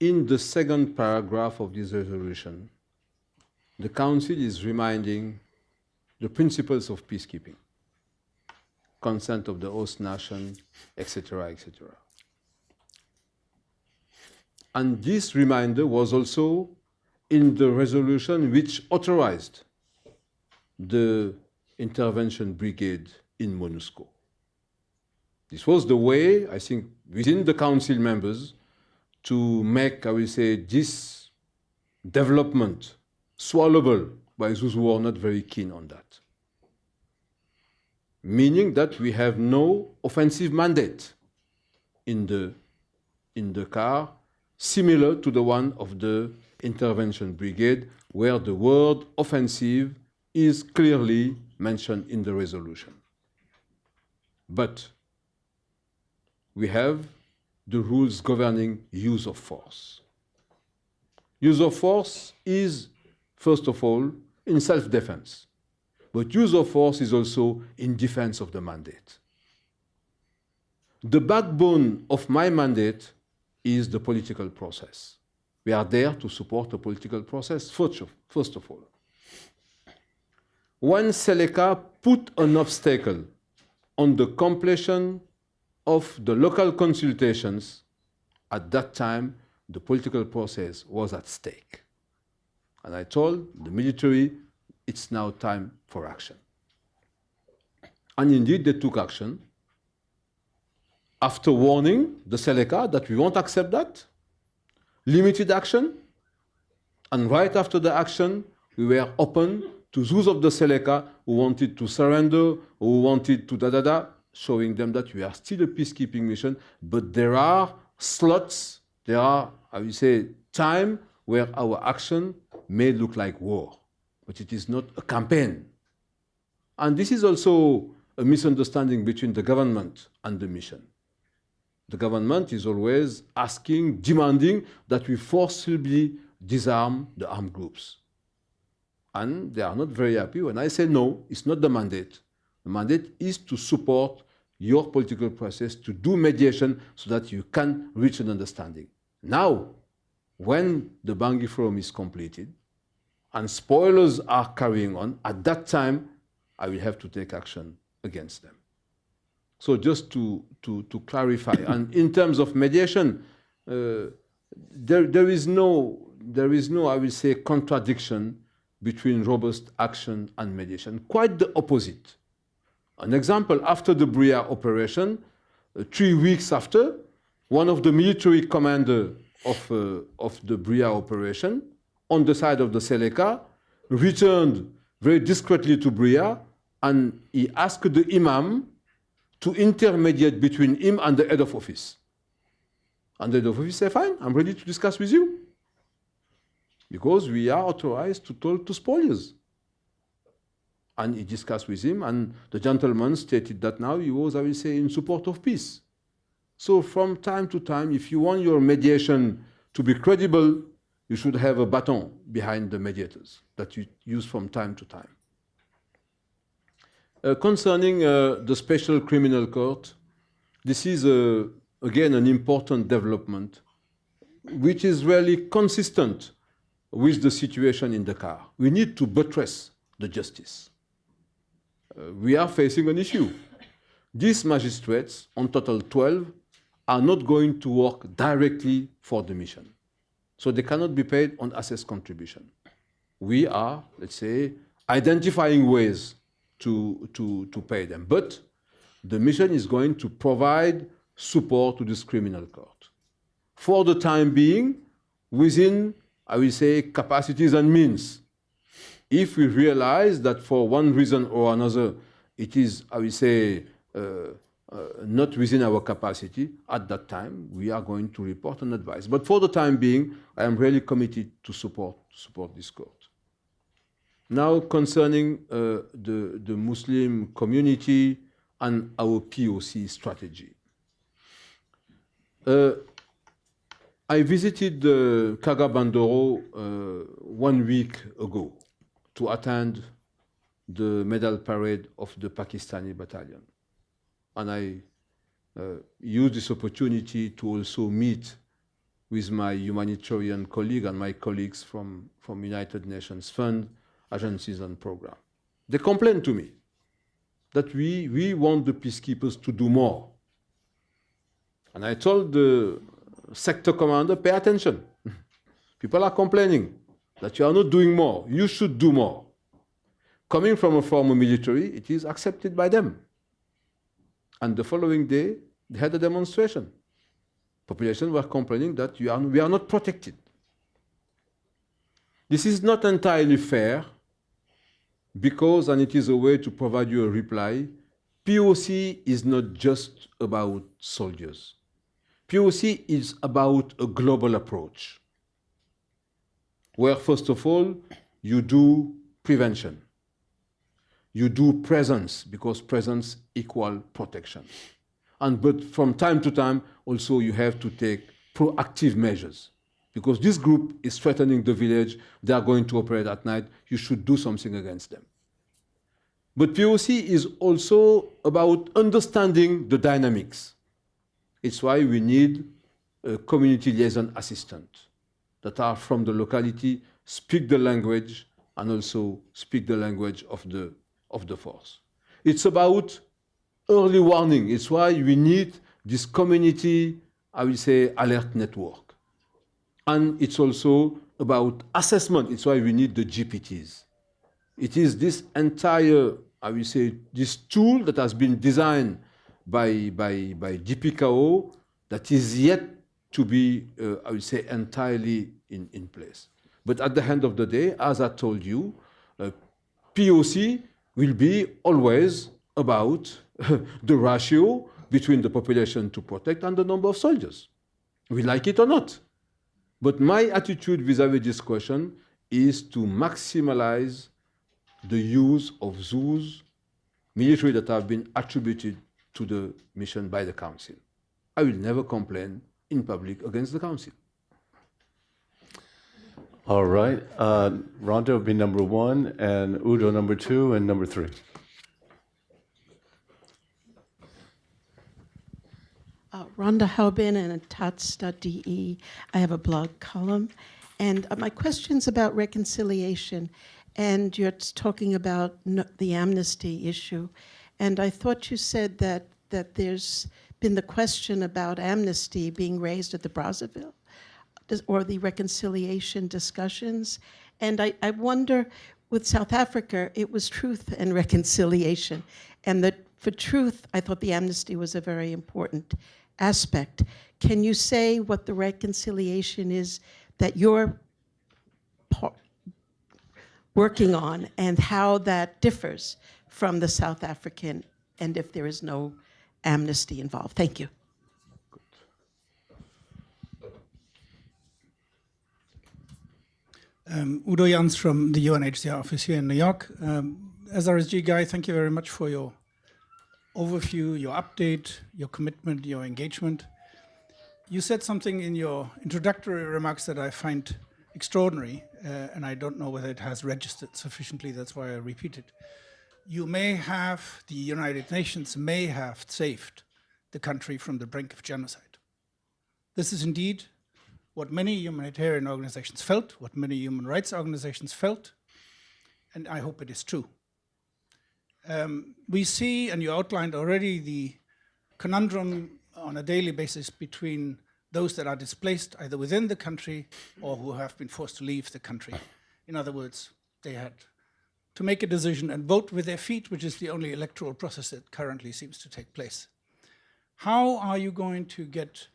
in the second paragraph of this resolution, the Council is reminding the principles of peacekeeping, consent of the host nation, etc., etc. And this reminder was also in the resolution which authorized the intervention brigade in MONUSCO. This was the way, I think, within the Council members to make, I will say, this development swallowable by those who are not very keen on that. Meaning that we have no offensive mandate in the car, similar to the one of the intervention brigade, where the word offensive is clearly mentioned in the resolution. But we have the rules governing use of force. Use of force is, first of all, in self-defense. But use of force is also in defense of the mandate. The backbone of my mandate is the political process. We are there to support the political process, first of all. When Seleka put an obstacle on the completion of the local consultations, at that time, the political process was at stake. And I told the military, it's now time for action. And indeed, they took action. After warning the Seleka that we won't accept that, limited action, and right after the action, we were open to those of the Seleka who wanted to surrender, who wanted to showing them that we are still a peacekeeping mission, but there are slots, there are, I would say, time where our action may look like war, but it is not a campaign. And this is also a misunderstanding between the government and the mission. The government is always asking, demanding that we forcibly disarm the armed groups. And they are not very happy when I say no, it's not the mandate. The mandate is to support your political process, to do mediation so that you can reach an understanding. Now, when the Bangui Forum is completed and spoilers are carrying on, at that time, I will have to take action against them. So just to clarify, and in terms of mediation, there is no, I will say, contradiction between robust action and mediation. Quite the opposite. An example, after the Bria operation, 3 weeks after, one of the military commanders of the Bria operation, on the side of the Seleka, returned very discreetly to Bria, and he asked the imam to intermediate between him and the head of office. And the head of office said, fine, I'm ready to discuss with you. Because we are authorized to talk to spoilers. And he discussed with him, and the gentleman stated that now he was, I will say, in support of peace. So from time to time, if you want your mediation to be credible, you should have a baton behind the mediators that you use from time to time. Concerning the Special Criminal Court, this is, again, an important development, which is really consistent with the situation in Dakar. We need to buttress the justice. We are facing an issue. These magistrates, on total 12, are not going to work directly for the mission. So they cannot be paid on assessed contribution. We are, let's say, identifying ways to pay them. But the mission is going to provide support to this criminal court. For the time being, within, I will say, capacities and means. If we realize that for one reason or another, it is, I will say, not within our capacity, at that time, we are going to report and advise. But for the time being, I am really committed to support this court. Now, concerning the Muslim community and our POC strategy. I visited Kagabandoro 1 week ago to attend the medal parade of the Pakistani battalion. And I used this opportunity to also meet with my humanitarian colleague and my colleagues from United Nations Fund, agencies and programs. They complained to me that we want the peacekeepers to do more. And I told the sector commander, pay attention. People are complaining that you are not doing more. You should do more. Coming from a former military, it is accepted by them. And the following day, they had a demonstration. Population were complaining that we are not protected. This is not entirely fair because, and it is a way to provide you a reply, POC is not just about soldiers. POC is about a global approach, where first of all, you do prevention. You do presence, because presence equals protection. But from time to time, also you have to take proactive measures. Because this group is threatening the village, they are going to operate at night, you should do something against them. But POC is also about understanding the dynamics. It's why we need a community liaison assistant that are from the locality speak the language and also speak the language of the force. It's about early warning. It's why we need this community, I will say, alert network. And it's also about assessment. It's why we need the GPTs. It is this entire, I will say, this tool that has been designed by DPKO that is yet to be, I will say, entirely in place. But at the end of the day, as I told you, POC will be always about the ratio between the population to protect and the number of soldiers. We like it or not. But my attitude vis-à-vis this question is to maximize the use of those military that have been attributed to the mission by the Council. I will never complain in public against the Council. All right. Rhonda will be number 1, and Udo number 2, and number 3. Rhonda Haubin and Tats.de. I have a blog column. And my question's about reconciliation. And you're talking about the amnesty issue. And I thought you said that there's been the question about amnesty being raised at the Brazzaville or the reconciliation discussions. And I wonder, with South Africa, it was truth and reconciliation. And that for truth, I thought the amnesty was a very important aspect. Can you say what the reconciliation is that you're working on and how that differs from the South African, and if there is no amnesty involved? Thank you. Udo Jans from the UNHCR office here in New York. SRSG Guy, thank you very much for your overview, your update, your commitment, your engagement. You said something in your introductory remarks that I find extraordinary, and I don't know whether it has registered sufficiently, that's why I repeat it. You may have, the United Nations may have saved the country from the brink of genocide. This is indeed what many humanitarian organizations felt, what many human rights organizations felt, and I hope it is true. We see, and you outlined already, the conundrum on a daily basis between those that are displaced either within the country or who have been forced to leave the country. In other words, they had to make a decision and vote with their feet, which is the only electoral process that currently seems to take place. How are you going to get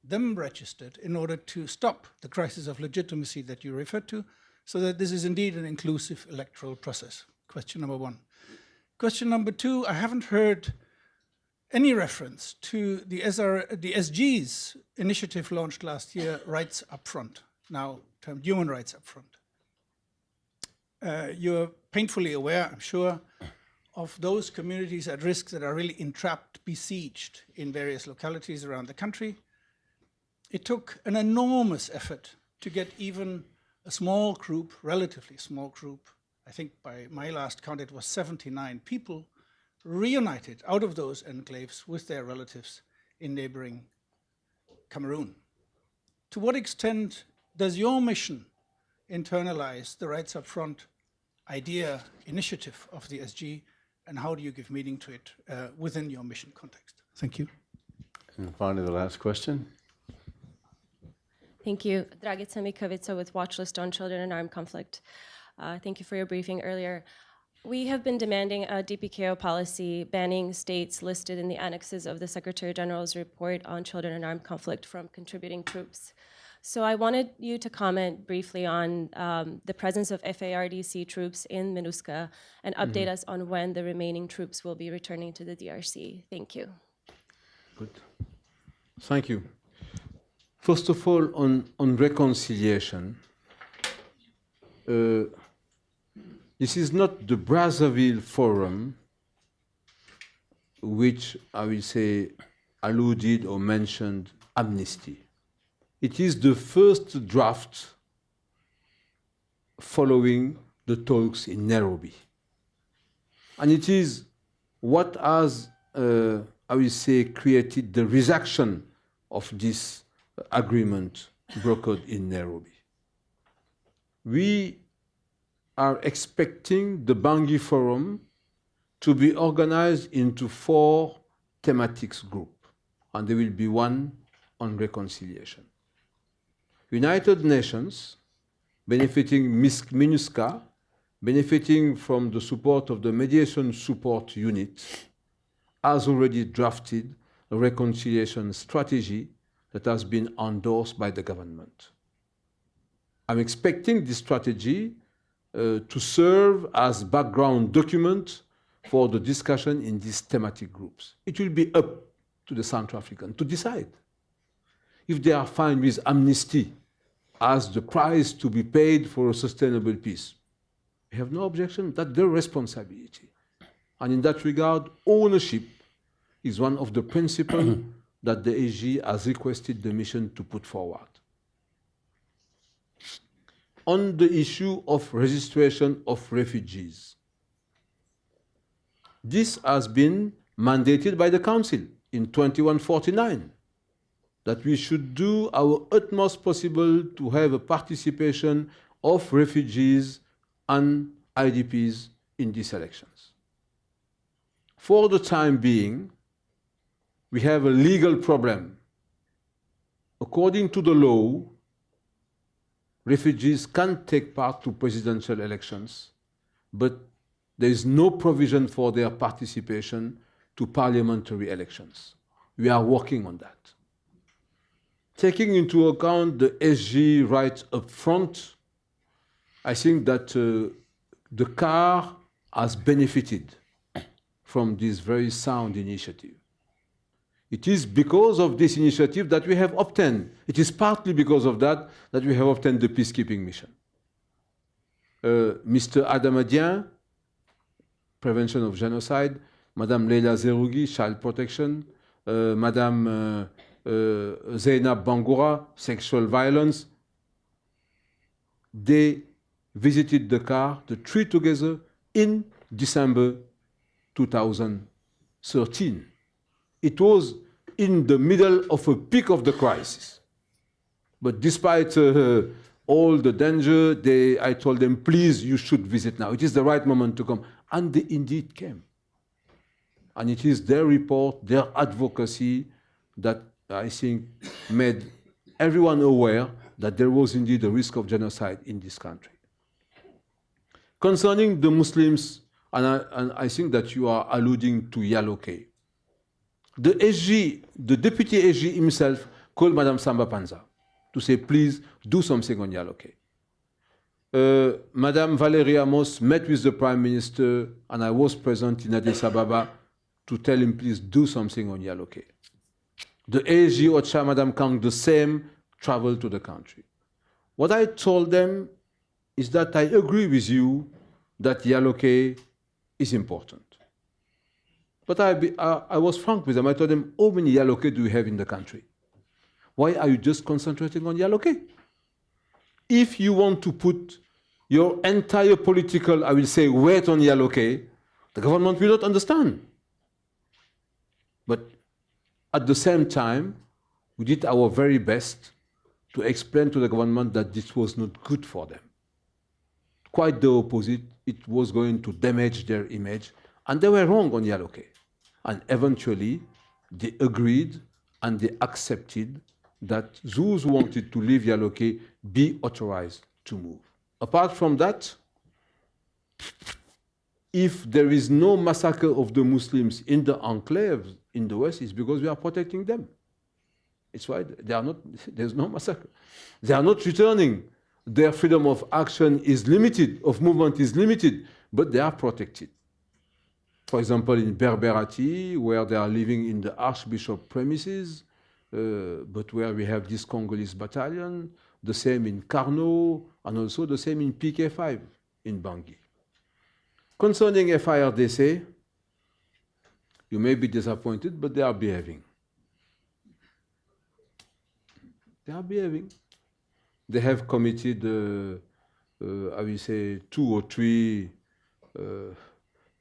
them registered in order to stop the crisis of legitimacy that you referred to, so that this is indeed an inclusive electoral process? Question number 1. Question number 2, I haven't heard any reference to the SG's initiative launched last year, Rights Upfront, now termed Human Rights Upfront. You're painfully aware, I'm sure, of those communities at risk that are really entrapped, besieged in various localities around the country. It took an enormous effort to get even a small group, relatively small group, I think by my last count it was 79 people, reunited out of those enclaves with their relatives in neighboring Cameroon. To what extent does your mission internalize the Rights Upfront idea, initiative of the SG, and how do you give meaning to it within your mission context? Thank you. And finally, the last question. Thank you. Dragica Mikovica with Watchlist on Children in Armed Conflict. Thank you for your briefing earlier. We have been demanding a DPKO policy banning states listed in the annexes of the Secretary General's report on children in armed conflict from contributing troops. So I wanted you to comment briefly on the presence of FARDC troops in MINUSCA and update us on when the remaining troops will be returning to the DRC. Thank you. Good. Thank you. First of all, on reconciliation, this is not the Brazzaville Forum which, I will say, alluded or mentioned amnesty. It is the first draft following the talks in Nairobi. And it is what has, I will say, created the reaction of this agreement brokered in Nairobi. we are expecting the Bangui Forum to be organized into 4 thematic groups, and there will be one on reconciliation. United Nations, benefiting MINUSCA, benefiting from the support of the Mediation Support Unit, has already drafted a reconciliation strategy that has been endorsed by the government. I'm expecting this strategy to serve as background document for the discussion in these thematic groups. It will be up to the Central African to decide. If they are fine with amnesty as the price to be paid for a sustainable peace, we have no objection. That's their responsibility. And in that regard, ownership is one of the principles that the AG has requested the mission to put forward. On the issue of registration of refugees, this has been mandated by the Council in 2149, that we should do our utmost possible to have a participation of refugees and IDPs in these elections. For the time being, we have a legal problem. According to the law, refugees can take part to presidential elections, but there is no provision for their participation to parliamentary elections. We are working on that. Taking into account the SG right up front, I think that the CAR has benefited from this very sound initiative. It is because of this initiative that we have obtained. It is partly because of that that we have obtained the peacekeeping mission. Mr. Adamadian, prevention of genocide, Madame Leila Zerougi, child protection, Madame Zainab Bangoura, sexual violence. They visited the CAR, the 3 together, in December 2013. It was in the middle of a peak of the crisis. But despite all the danger, I told them, please, you should visit now. It is the right moment to come. And they indeed came. And it is their report, their advocacy, that I think made everyone aware that there was indeed a risk of genocide in this country. Concerning the Muslims, and I think that you are alluding to Yaloke, the SG, the deputy SG himself called Madame Samba Panza to say, please do something on Yaloke. Madame Valérie Amos met with the Prime Minister, and I was present in Addis Ababa to tell him, please do something on Yaloke. The AG Ocha, Madame Kang, the same, traveled to the country. What I told them is that I agree with you that Yaloke is important. But I was frank with them. I told them, how many Yaloke do you have in the country? Why are you just concentrating on Yaloke? If you want to put your entire political, I will say, weight on Yaloke, the government will not understand. But at the same time, we did our very best to explain to the government that this was not good for them. Quite the opposite, it was going to damage their image, and they were wrong on Yaloke. And eventually, they agreed and they accepted that those who wanted to leave Yaloke be authorized to move. Apart from that, if there is no massacre of the Muslims in the enclaves in the West, it's because we are protecting them. It's why they are not, there's no massacre. They are not returning. Their freedom of action is limited, of movement is limited, but they are protected. For example, in Berberati, where they are living in the Archbishop premises, but where we have this Congolese battalion, the same in Carnot, and also the same in PK5 in Bangui. Concerning FIRDC, you may be disappointed, but they are behaving. They are behaving. They have committed, I will say, 2 or 3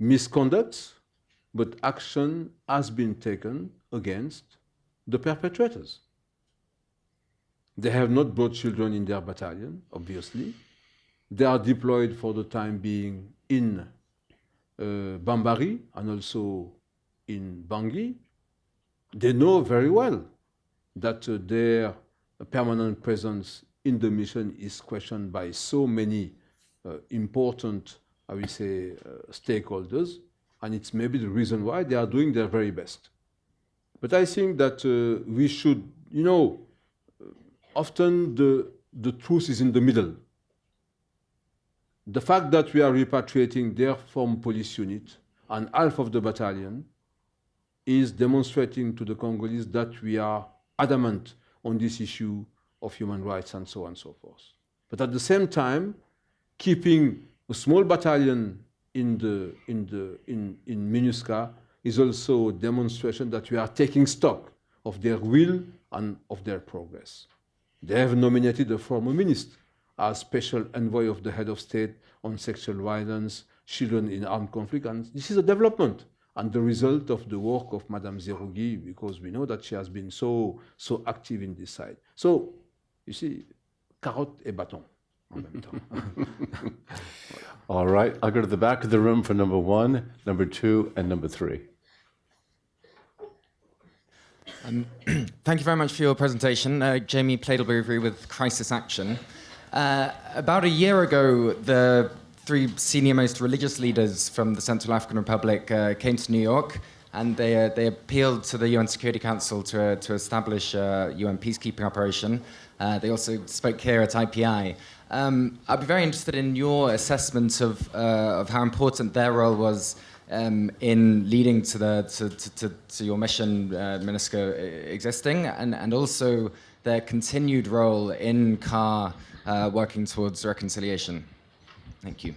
misconducts, but action has been taken against the perpetrators. They have not brought children in their battalion, obviously. They are deployed for the time being in Bambari and also in Bangui. They know very well that their permanent presence in the mission is questioned by so many important, I will say, stakeholders, and it's maybe the reason why they are doing their very best. But I think that we should, often the truth is in the middle. The fact that we are repatriating their former police unit and half of the battalion is demonstrating to the Congolese that we are adamant on this issue of human rights and so on and so forth. But at the same time, keeping a small battalion in MINUSCA is also a demonstration that we are taking stock of their will and of their progress. They have nominated a former minister as special envoy of the head of state on sexual violence, children in armed conflict, and this is a development and the result of the work of Madame Zerougi, because we know that she has been so active in this side. So, you see, carotte et bâton en même temps. All right, I'll go to the back of the room for number 1, number 2, and number 3. Thank you very much for your presentation. Jamie Pladlebury with Crisis Action. About a year ago, the 3 senior-most religious leaders from the Central African Republic came to New York, and they appealed to the UN Security Council to establish a UN peacekeeping operation. They also spoke here at IPI. I'd be very interested in your assessment of how important their role was in leading to your mission, MINUSCA existing, and also their continued role in CAR working towards reconciliation. Thank you.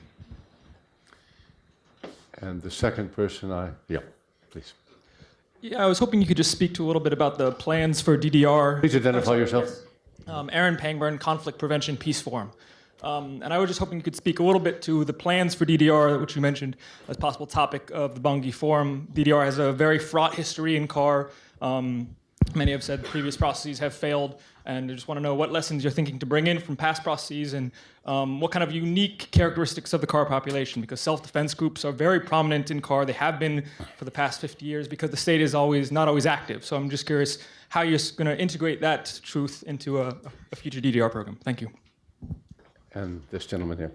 And the second person, yeah, please. Yeah, I was hoping you could just speak to a little bit about the plans for DDR. Please identify yourself. Aaron Pangburn, Conflict Prevention Peace Forum. And I was just hoping you could speak a little bit to the plans for DDR, which you mentioned as possible topic of the Bangui Forum. DDR has a very fraught history in CAR. Many have said previous processes have failed, and I just want to know what lessons you're thinking to bring in from past processes and what kind of unique characteristics of the CAR population, because self-defense groups are very prominent in CAR. They have been for the past 50 years because the state is not always active. So I'm just curious how you're going to integrate that truth into a future DDR program. Thank you. And this gentleman here.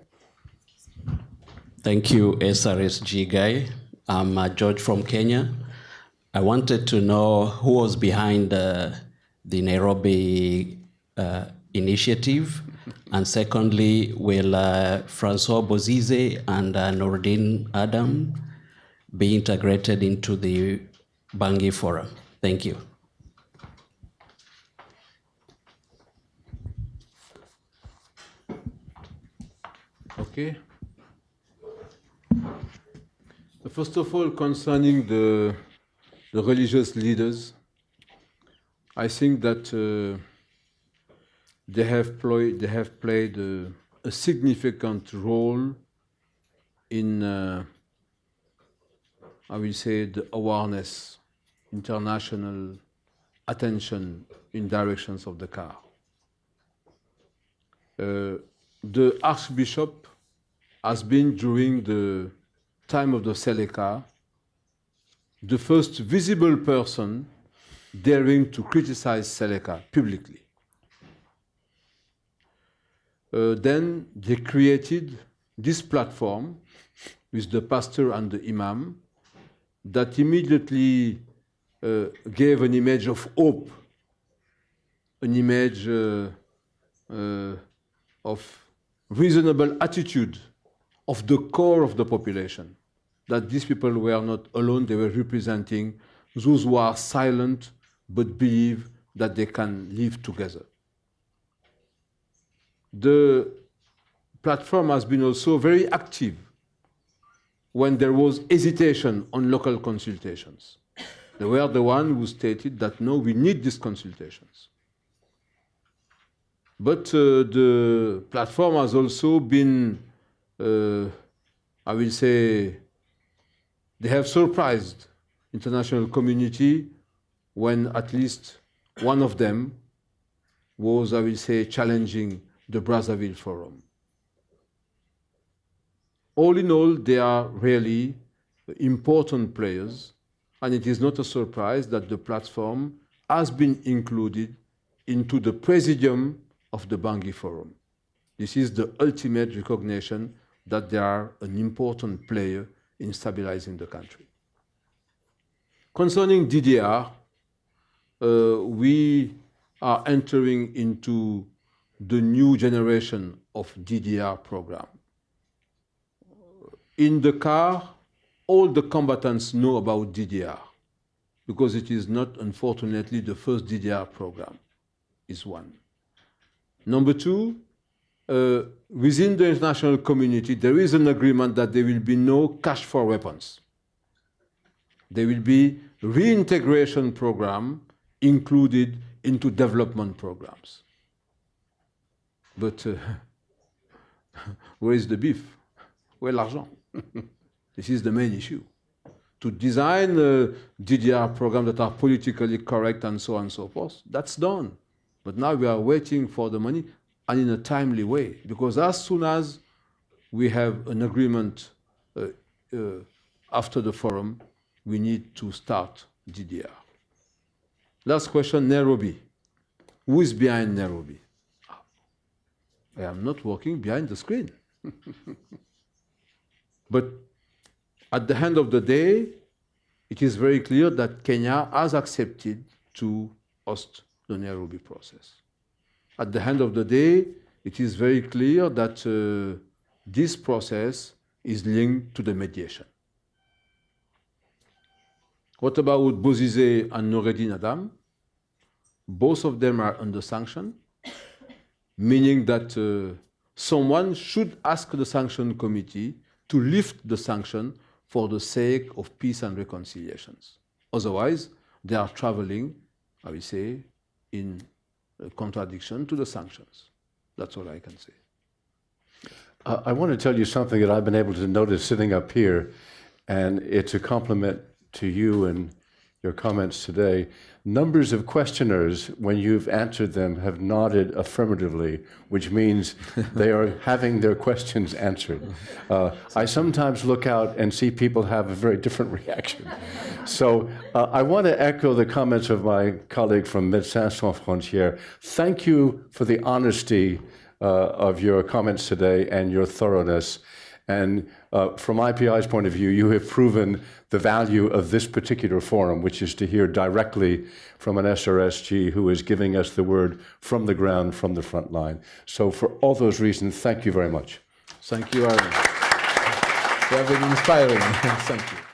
Thank you, SRSG Gaye. I'm George from Kenya. I wanted to know who was behind the Nairobi initiative, and secondly, will Francois Bozize and Nourdine Adam be integrated into the Bangui Forum? Thank you. Okay. First of all, concerning the religious leaders, I think that they have played a significant role in, I will say, the awareness, international attention in directions of the CAR. The Archbishop has been, during the time of the Seleka, the first visible person daring to criticize Seleka publicly. Then they created this platform with the pastor and the imam that immediately gave an image of hope, an image of reasonable attitude of the core of the population, that these people were not alone, they were representing those who are silent but believe that they can live together. The platform has been also very active when there was hesitation on local consultations. They were the ones who stated that, no, we need these consultations. But the platform has also been, I will say, they have surprised international community when at least one of them was, I will say, challenging the Brazzaville Forum. all in all, they are really important players, and it is not a surprise that the platform has been included into the presidium of the Bangui Forum. This is the ultimate recognition that they are an important player in stabilizing the country. Concerning DDR, we are entering into the new generation of DDR program. In the car, all the combatants know about DDR because it is not, unfortunately, the first DDR program, is one. Number two, within the international community, there is an agreement that there will be no cash for weapons. There will be reintegration program included into development programs. But where is the beef? Where l'argent? This is the main issue. To design DDR programs that are politically correct and so on and so forth, that's done. But now we are waiting for the money, and in a timely way, because as soon as we have an agreement after the forum, we need to start DDR. Last question, Nairobi. Who is behind Nairobi? I am not working behind the screen. But at the end of the day, it is very clear that Kenya has accepted to host the Nairobi process. At the end of the day, it is very clear that this process is linked to the mediation. What about Bozizé and Noureddin Adam? Both of them are under sanction, meaning that someone should ask the sanction committee to lift the sanction for the sake of peace and reconciliations. Otherwise, they are traveling, I will say, in contradiction to the sanctions. That's all I can say. I want to tell you something that I've been able to notice sitting up here, and it's a compliment to you and your comments today. Numbers of questioners, when you've answered them, have nodded affirmatively, which means they are having their questions answered. I sometimes look out and see people have a very different reaction. So I want to echo the comments of my colleague from Médecins Sans Frontières. Thank you for the honesty of your comments today and your thoroughness. And from IPI's point of view, you have proven the value of this particular forum, which is to hear directly from an SRSG who is giving us the word from the ground, from the front line. So for all those reasons, thank you very much. Thank you, Aaron. You have been inspiring. Thank you.